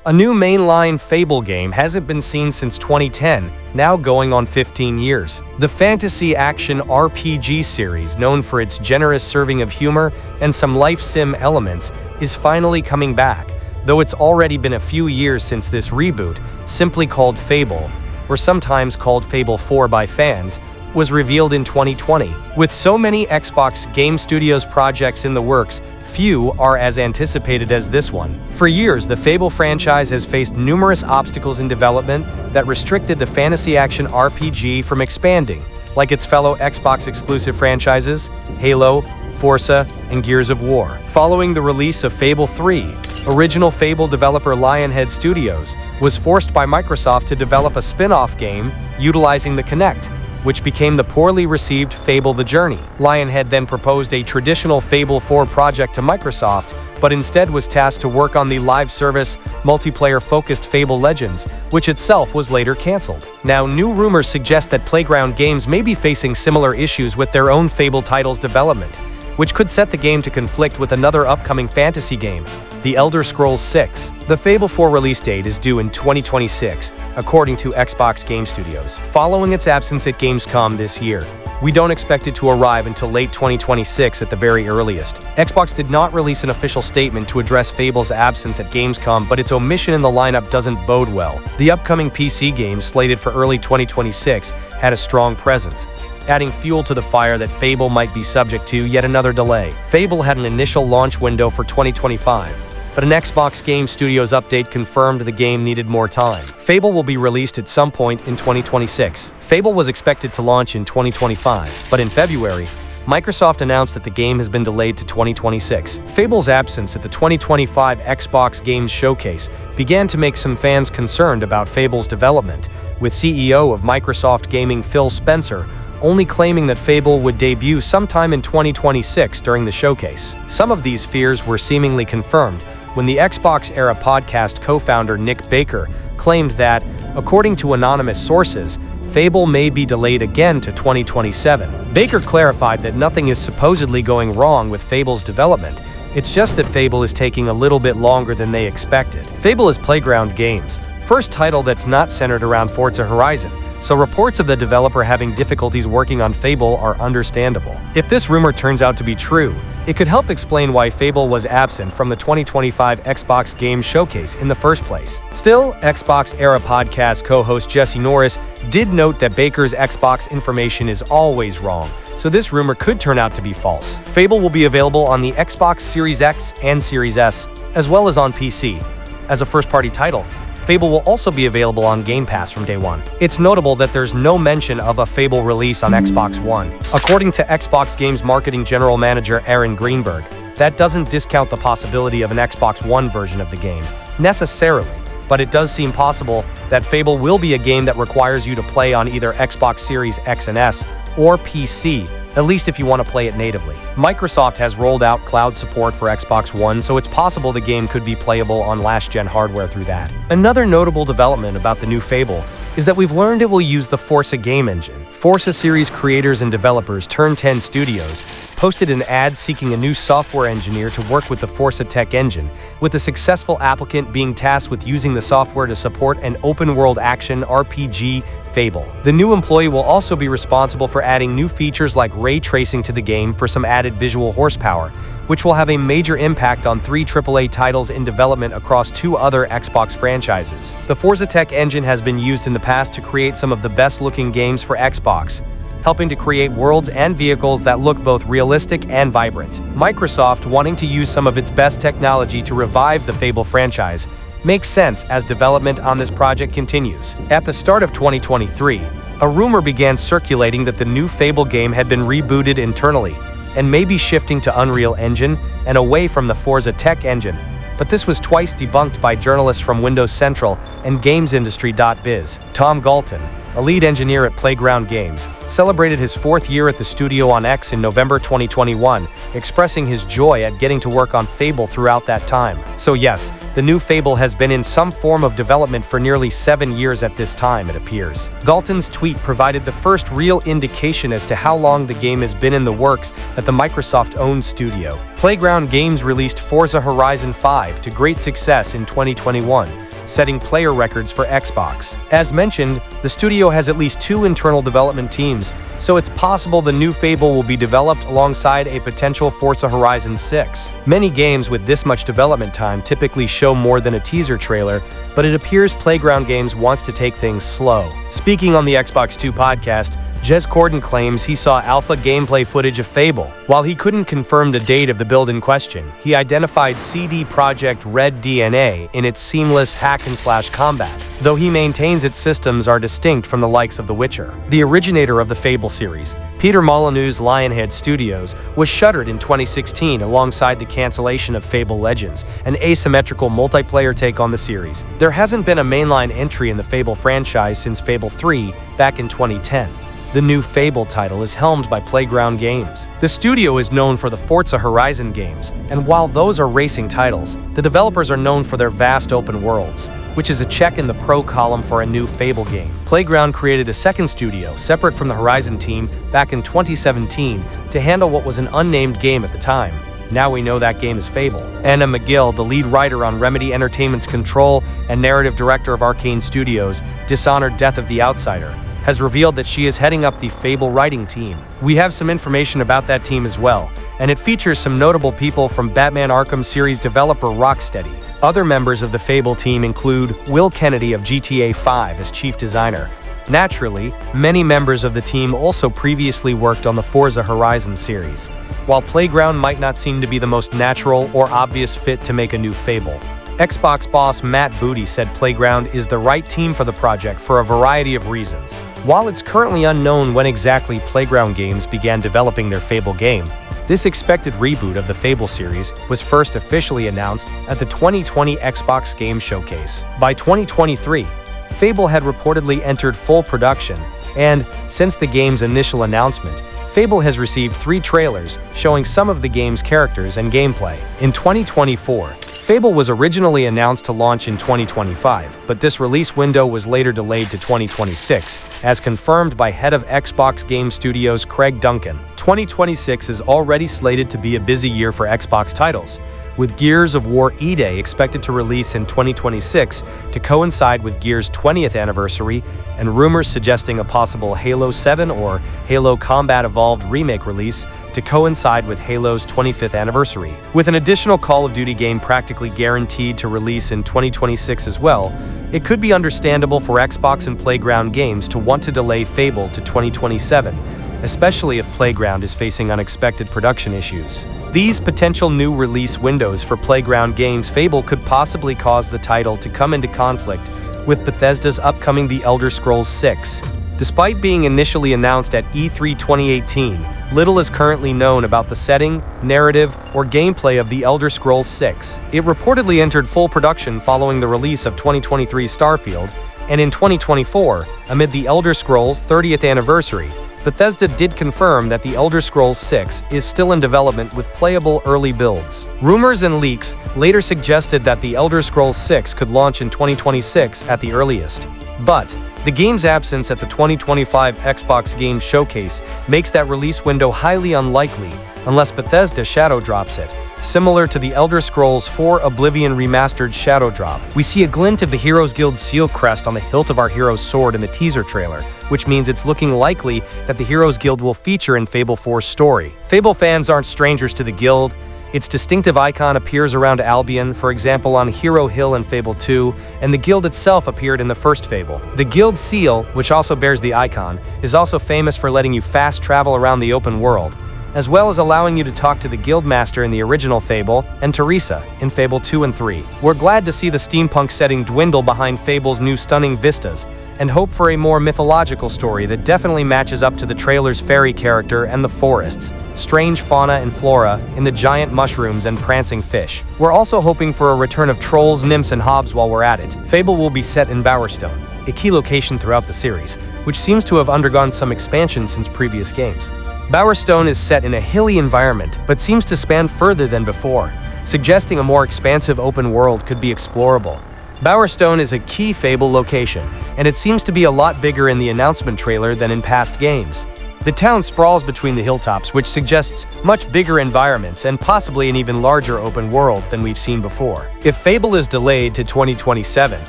A new mainline Fable game hasn't been seen since 2010, now going on 15 years. The fantasy action RPG series, known for its generous serving of humor and some life sim elements, is finally coming back, though it's already been a few years since this reboot, simply called Fable, or sometimes called Fable 4 by fans, was revealed in 2020. With so many Xbox Game Studios projects in the works, few are as anticipated as this one. For years, the Fable franchise has faced numerous obstacles in development that restricted the fantasy action RPG from expanding, like its fellow Xbox-exclusive franchises, Halo, Forza, and Gears of War. Following the release of Fable 3, original Fable developer Lionhead Studios was forced by Microsoft to develop a spin-off game utilizing the Kinect, which became the poorly received Fable The Journey. Lionhead then proposed a traditional Fable 4 project to Microsoft, but instead was tasked to work on the live service, multiplayer-focused Fable Legends, which itself was later cancelled. Now, new rumors suggest that Playground Games may be facing similar issues with their own Fable title's development, which could set the game to conflict with another upcoming fantasy game, The Elder Scrolls 6. The Fable 4 release date is due in 2026, according to Xbox Game Studios. Following its absence at Gamescom this year, we don't expect it to arrive until late 2026 at the very earliest. Xbox did not release an official statement to address Fable's absence at Gamescom, but its omission in the lineup doesn't bode well. The upcoming PC game, slated for early 2026, had a strong presence, adding fuel to the fire that Fable might be subject to yet another delay. Fable had an initial launch window for 2025, but an Xbox Game Studios update confirmed the game needed more time. Fable will be released at some point in 2026. Fable was expected to launch in 2025, but in February, Microsoft announced that the game has been delayed to 2026. Fable's absence at the 2025 Xbox Games Showcase began to make some fans concerned about Fable's development, with CEO of Microsoft Gaming Phil Spencer only claiming that Fable would debut sometime in 2026 during the showcase. Some of these fears were seemingly confirmed when the Xbox Era podcast co-founder Nick Baker claimed that, according to anonymous sources, Fable may be delayed again to 2027. Baker clarified that nothing is supposedly going wrong with Fable's development, it's just that Fable is taking a little bit longer than they expected. Fable is Playground Games' first title that's not centered around Forza Horizon, so reports of the developer having difficulties working on Fable are understandable. If this rumor turns out to be true, it could help explain why Fable was absent from the 2025 Xbox Game Showcase in the first place. Still, Xbox Era podcast co-host Jesse Norris did note that Baker's Xbox information is always wrong, so this rumor could turn out to be false. Fable will be available on the Xbox Series X and Series S, as well as on PC. As a first-party title, Fable will also be available on Game Pass from day one. It's notable that there's no mention of a Fable release on Xbox One. According to Xbox Games Marketing General Manager Aaron Greenberg, that doesn't discount the possibility of an Xbox One version of the game, necessarily, but it does seem possible that Fable will be a game that requires you to play on either Xbox Series X and S or PC, at least if you want to play it natively. Microsoft has rolled out cloud support for Xbox One, so it's possible the game could be playable on last-gen hardware through that. Another notable development about the new Fable is that we've learned it will use the Forza game engine. Forza series creators and developers Turn 10 Studios posted an ad seeking a new software engineer to work with the Forza tech engine, with a successful applicant being tasked with using the software to support an open-world action RPG, Fable. The new employee will also be responsible for adding new features like ray tracing to the game for some added visual horsepower, which will have a major impact on 3 AAA titles in development across 2 other Xbox franchises. The Forza tech engine has been used in the past to create some of the best-looking games for Xbox, helping to create worlds and vehicles that look both realistic and vibrant. Microsoft, wanting to use some of its best technology to revive the Fable franchise, makes sense as development on this project continues. At the start of 2023, a rumor began circulating that the new Fable game had been rebooted internally and may be shifting to Unreal Engine and away from the Forza tech engine, but this was twice debunked by journalists from Windows Central and GamesIndustry.biz. Tom Galton, a lead engineer at Playground Games, celebrated his 4th year at the studio on X in November 2021, expressing his joy at getting to work on Fable throughout that time. So yes, the new Fable has been in some form of development for nearly 7 years at this time, it appears. Galton's tweet provided the first real indication as to how long the game has been in the works at the Microsoft-owned studio. Playground Games released Forza Horizon 5 to great success in 2021, setting player records for Xbox. As mentioned, the studio has at least 2 internal development teams, so it's possible the new Fable will be developed alongside a potential Forza Horizon 6. Many games with this much development time typically show more than a teaser trailer, but it appears Playground Games wants to take things slow. Speaking on the Xbox 2 podcast, Jez Corden claims he saw alpha gameplay footage of Fable. While he couldn't confirm the date of the build in question, he identified CD Projekt Red DNA in its seamless hack-and-slash combat, though he maintains its systems are distinct from the likes of The Witcher. The originator of the Fable series, Peter Molyneux's Lionhead Studios, was shuttered in 2016 alongside the cancellation of Fable Legends, an asymmetrical multiplayer take on the series. There hasn't been a mainline entry in the Fable franchise since Fable 3 back in 2010. The new Fable title is helmed by Playground Games. The studio is known for the Forza Horizon games, and while those are racing titles, the developers are known for their vast open worlds, which is a check in the pro column for a new Fable game. Playground created a second studio, separate from the Horizon team, back in 2017 to handle what was an unnamed game at the time. Now we know that game is Fable. Anna McGill, the lead writer on Remedy Entertainment's Control and narrative director of Arcane Studios' Dishonored: Death of the Outsider, has revealed that she is heading up the Fable writing team. We have some information about that team as well, and it features some notable people from Batman Arkham series developer Rocksteady. Other members of the Fable team include Will Kennedy of GTA 5 as chief designer. Naturally, many members of the team also previously worked on the Forza Horizon series. While Playground might not seem to be the most natural or obvious fit to make a new Fable, Xbox boss Matt Booty said Playground is the right team for the project for a variety of reasons. While it's currently unknown when exactly Playground Games began developing their Fable game, this expected reboot of the Fable series was first officially announced at the 2020 Xbox Game Showcase. By 2023, Fable had reportedly entered full production, and since the game's initial announcement, Fable has received 3 trailers showing some of the game's characters and gameplay. In 2024, Fable was originally announced to launch in 2025, but this release window was later delayed to 2026, as confirmed by head of Xbox Game Studios Craig Duncan. 2026 is already slated to be a busy year for Xbox titles, with Gears of War E-Day expected to release in 2026 to coincide with Gears' 20th anniversary, and rumors suggesting a possible Halo 7 or Halo Combat Evolved remake release to coincide with Halo's 25th anniversary. With an additional Call of Duty game practically guaranteed to release in 2026 as well, it could be understandable for Xbox and Playground Games to want to delay Fable to 2027, especially if Playground is facing unexpected production issues. These potential new release windows for Playground Games' Fable could possibly cause the title to come into conflict with Bethesda's upcoming The Elder Scrolls 6. Despite being initially announced at E3 2018, little is currently known about the setting, narrative, or gameplay of The Elder Scrolls 6. It reportedly entered full production following the release of 2023's Starfield, and in 2024, amid The Elder Scrolls' 30th anniversary, Bethesda did confirm that The Elder Scrolls 6 is still in development with playable early builds. Rumors and leaks later suggested that The Elder Scrolls 6 could launch in 2026 at the earliest. But the game's absence at the 2025 Xbox Game Showcase makes that release window highly unlikely unless Bethesda shadow drops it. Similar to the Elder Scrolls 4 Oblivion Remastered Shadow Drop, we see a glint of the Heroes Guild seal crest on the hilt of our hero's sword in the teaser trailer, which means it's looking likely that the Heroes Guild will feature in Fable 4's story. Fable fans aren't strangers to the Guild. Its distinctive icon appears around Albion, for example on Hero Hill in Fable 2, and the Guild itself appeared in the first Fable. The Guild seal, which also bears the icon, is also famous for letting you fast travel around the open world, as well as allowing you to talk to the Guildmaster in the original Fable and Teresa in Fable 2 and 3. We're glad to see the steampunk setting dwindle behind Fable's new stunning vistas, and hope for a more mythological story that definitely matches up to the trailer's fairy character and the forests, strange fauna and flora in the giant mushrooms and prancing fish. We're also hoping for a return of trolls, nymphs, and hobs while we're at it. Fable will be set in Bowerstone, a key location throughout the series, which seems to have undergone some expansion since previous games. Bowerstone is set in a hilly environment, but seems to span further than before, suggesting a more expansive open world could be explorable. Bowerstone is a key Fable location, and it seems to be a lot bigger in the announcement trailer than in past games. The town sprawls between the hilltops, which suggests much bigger environments and possibly an even larger open world than we've seen before. If Fable is delayed to 2027,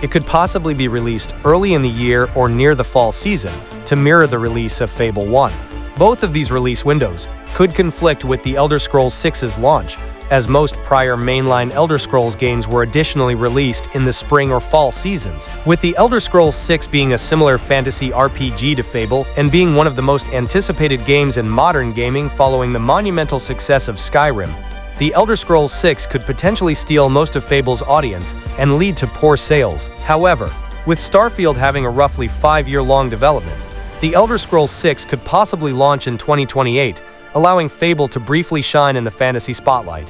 it could possibly be released early in the year or near the fall season, to mirror the release of Fable 1. Both of these release windows could conflict with the Elder Scrolls 6's launch, as most prior mainline Elder Scrolls games were additionally released in the spring or fall seasons. With the Elder Scrolls 6 being a similar fantasy RPG to Fable and being one of the most anticipated games in modern gaming following the monumental success of Skyrim, the Elder Scrolls 6 could potentially steal most of Fable's audience and lead to poor sales. However, with Starfield having a roughly 5-year-long development, the Elder Scrolls 6 could possibly launch in 2028, allowing Fable to briefly shine in the fantasy spotlight.